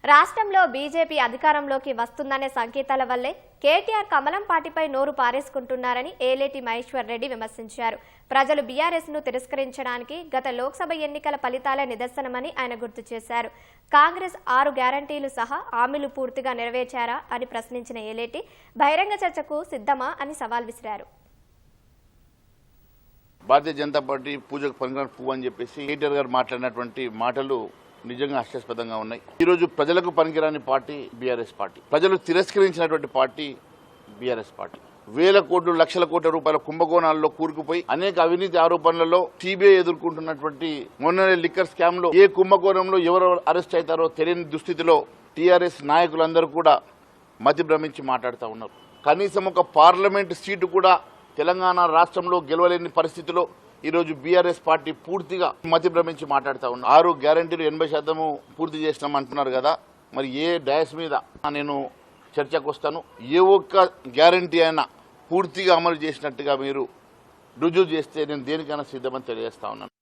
రాష్ట్రంలో బీజేపీ అధికారంలోకి వస్తుందనే సంకేతాల వల్లే కేటీఆర్ కమలం పార్టీపై నోరు పారేసుకుంటున్నారని ఏలేటి మహేశ్వర్ రెడ్డి విమర్శించారు. ప్రజలు బీఆర్ఎస్ ను తిరస్కరించడానికి గత లోక్సభ ఎన్నికల ఫలితాలే నిదర్శనమని ఆయన గుర్తు చేశారు. కాంగ్రెస్ 6 గ్యారంటీలు సహా హామీలు పూర్తిగా నెరవేర్చారా అని ప్రశ్నించిన ఏలేటి బహిరంగ చర్చకు సిద్ధమా అని సవాల్ విసిరారు. భారతీయ జనతా పార్టీ పూజకు పనికిరాని పువ్వు అని చెప్పేసి కేటీఆర్ గారు మాట్లాడినటువంటి మాటలు నిజంగా హాస్యాస్పదంగా ఉన్నాయి. ఈరోజు ప్రజలకు పనికిరాని పార్టీ బీఆర్ఎస్ పార్టీ, ప్రజలు తిరస్కరించినటువంటి పార్టీ బీఆర్ఎస్ పార్టీ. వేల కోట్లు లక్షల కోట్ల రూపాయల కుంభకోణాల్లో కూరుకుపోయి అనేక అవినీతి ఆరోపణలలో సిబిఐ ఎదుర్కొంటున్నటువంటి మొన్ననే లిక్కర్ స్కామ్ లో ఏ కుంభకోణంలో ఎవరు అరెస్ట్ అవుతారో తెలియని దుస్థితిలో టీఆర్ఎస్ నాయకులందరూ కూడా మతి భ్రమించి మాట్లాడుతూ ఉన్నారు. కనీసం ఒక పార్లమెంట్ సీటు కూడా తెలంగాణ రాష్ట్రంలో గెలవలేని పరిస్థితిలో ఈరోజు బీఆర్ఎస్ పార్టీ పూర్తిగా మతి భ్రమించి మాట్లాడుతూ ఉన్నారు. 6 గ్యారంటీలు 80% పూర్తి చేసినాం అంటున్నారు కదా, మరి ఏ డయాస్ మీద నేను చర్చకు వస్తాను. ఏ ఒక్క గ్యారంటీ అయినా పూర్తిగా అమలు చేసినట్టుగా మీరు రుజువు చేస్తే నేను దేనికైనా సిద్ధమని తెలియజేస్తా ఉన్నాను.